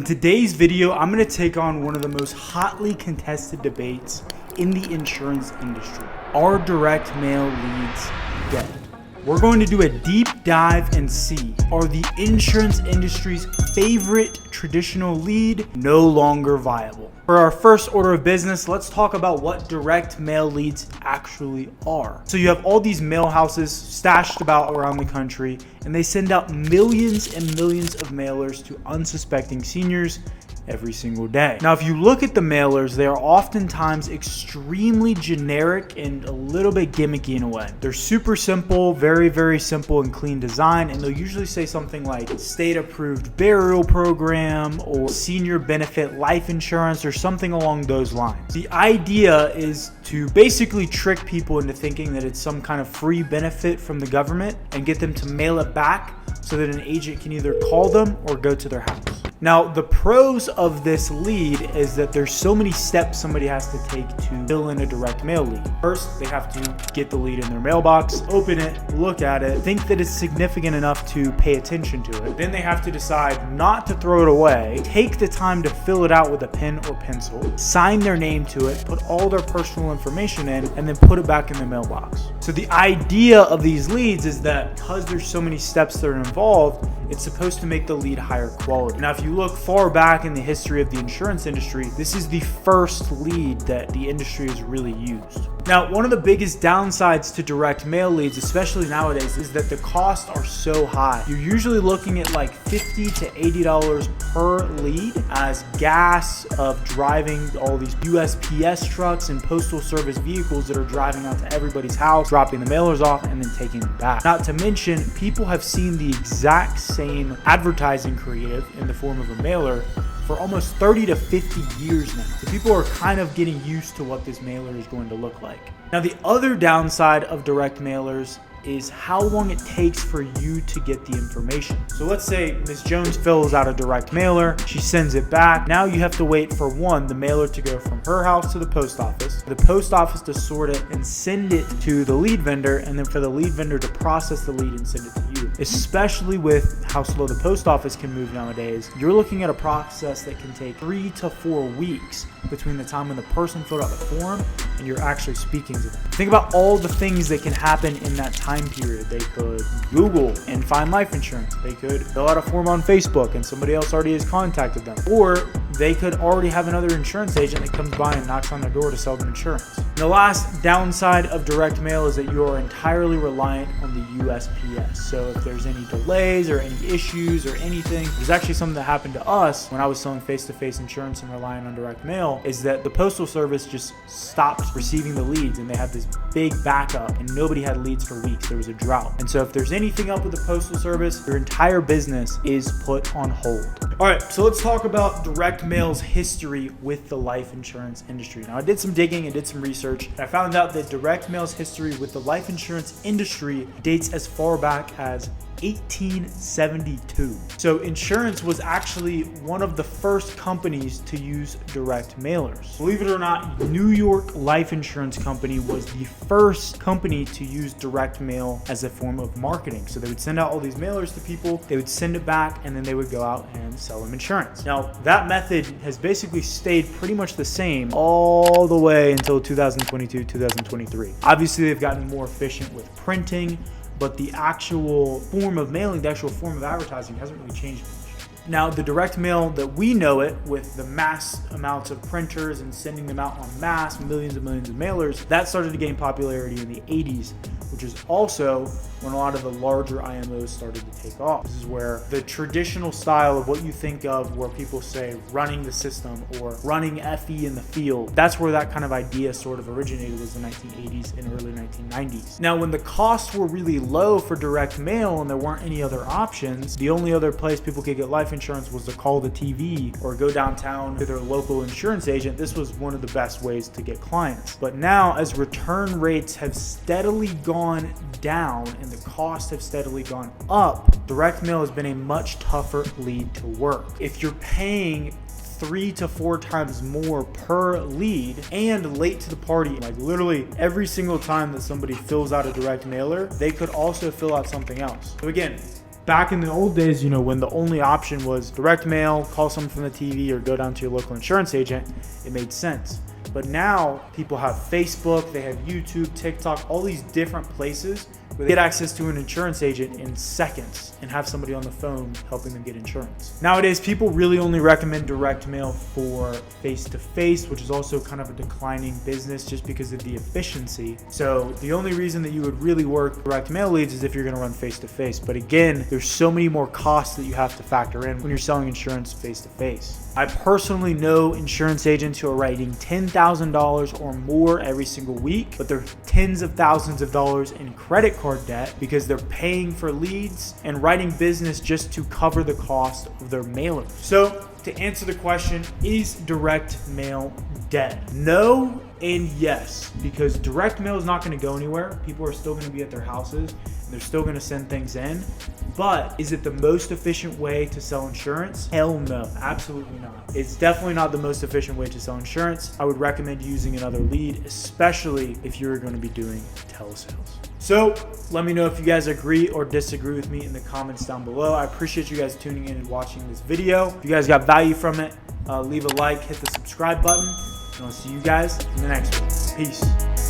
In today's video, I'm going to take on one of the most hotly contested debates in the insurance industry. Are direct mail leads dead? We're going to do a deep dive and see, are the insurance industry's favorite traditional lead no longer viable? For our first order of business, let's talk about what direct mail leads actually are. So you have all these mail houses stashed about around the country, and they send out millions and millions of mailers to unsuspecting seniors every single day. Now, if you look at the mailers, they are oftentimes extremely generic and a little bit gimmicky in a way. They're super simple, very, very simple and clean design, and they'll usually say something like state approved burial program or senior benefit life insurance or something along those lines. The idea is to basically trick people into thinking that it's some kind of free benefit from the government and get them to mail it back so that an agent can either call them or go to their house. Now, the pros of this lead is that there's so many steps somebody has to take to fill in a direct mail lead. First, they have to get the lead in their mailbox, open it, look at it, think that it's significant enough to pay attention to it. Then they have to decide not to throw it away, take the time to fill it out with a pen or pencil, sign their name to it, put all their personal information in, and then put it back in the mailbox. So the idea of these leads is that because there's so many steps that are involved, it's supposed to make the lead higher quality. Now, if you look far back in the history of the insurance industry, this is the first lead that the industry has really used. Now, one of the biggest downsides to direct mail leads, especially nowadays, is that the costs are so high. You're usually looking at like $50 to $80 per lead, as gas of driving all these USPS trucks and postal service vehicles that are driving out to everybody's house, dropping the mailers off, and then taking them back. Not to mention, people have seen the exact same advertising creative in the form of a mailer for almost 30 to 50 years now. So people are kind of getting used to what this mailer is going to look like. Now, the other downside of direct mailers is how long it takes for you to get the information. So let's say Ms. Jones fills out a direct mailer, she sends it back. Now you have to wait for the mailer to go from her house to the post office to sort it and send it to the lead vendor, and then for the lead vendor to process the lead and send it to you. Especially with how slow the post office can move nowadays, you're looking at a process that can take 3 to 4 weeks between the time when the person filled out the form and you're actually speaking to them. Think about all the things that can happen in that time period. They could Google and find life insurance. They could fill out a form on Facebook and somebody else already has contacted them. Or they could already have another insurance agent that comes by and knocks on their door to sell them insurance. And the last downside of direct mail is that you are entirely reliant on the USPS. So if there's any delays or any issues or anything, there's actually something that happened to us when I was selling face-to-face insurance and relying on direct mail, is that the Postal Service just stopped receiving the leads and they had this big backup and nobody had leads for weeks. There was a drought. And so if there's anything up with the Postal Service, your entire business is put on hold. All right, so let's talk about direct mail's history with the life insurance industry. Now, I did some digging and did some research, and I found out that direct mail's history with the life insurance industry dates as far back as 1872. So insurance was actually one of the first companies to use direct mailers. Believe it or not, New York Life Insurance Company was the first company to use direct mail as a form of marketing. So they would send out all these mailers to people, they would send it back, and then they would go out and sell them insurance. Now, that method has basically stayed pretty much the same all the way until 2022, 2023. Obviously, they've gotten more efficient with printing, but the actual form of mailing, the actual form of advertising hasn't really changed much. Now, the direct mail that we know it, with the mass amounts of printers and sending them out en masse, millions and millions of mailers, that started to gain popularity in the 80s, which is also when a lot of the larger IMOs started to take off. This is where the traditional style of what you think of, where people say running the system or running FE in the field, that's where that kind of idea sort of originated, was the 1980s and early 1990s. Now, when the costs were really low for direct mail and there weren't any other options, the only other place people could get life insurance was to call the TV or go downtown to their local insurance agent. This was one of the best ways to get clients. But now, as return rates have steadily gone down and the costs have steadily gone up, direct mail has been a much tougher lead to work. If you're paying 3 to 4 times more per lead and late to the party, like literally every single time that somebody fills out a direct mailer, they could also fill out something else. So again, Back in the old days, you know, when the only option was direct mail, call someone from the TV, or go down to your local insurance agent, it made sense. But now people have Facebook, they have YouTube, TikTok, all these different places where they get access to an insurance agent in seconds and have somebody on the phone helping them get insurance. Nowadays, people really only recommend direct mail for face-to-face, which is also kind of a declining business just because of the efficiency. So the only reason that you would really work direct mail leads is if you're gonna run face-to-face. But again, there's so many more costs that you have to factor in when you're selling insurance face-to-face. I personally know insurance agents who are writing $10,000 or more every single week, but they're tens of thousands of dollars in credit card debt because they're paying for leads and writing business just to cover the cost of their mailers. So to answer the question, is direct mail dead? No and yes, because direct mail is not going to go anywhere. People are still going to be at their houses and they're still going to send things in. But is it the most efficient way to sell insurance? Hell no, absolutely not. It's definitely not the most efficient way to sell insurance. I would recommend using another lead, especially if you're going to be doing telesales. So let me know if you guys agree or disagree with me in the comments down below. I appreciate you guys tuning in and watching this video. If you guys got value from it, leave a like, hit the subscribe button, and I'll see you guys in the next one. Peace.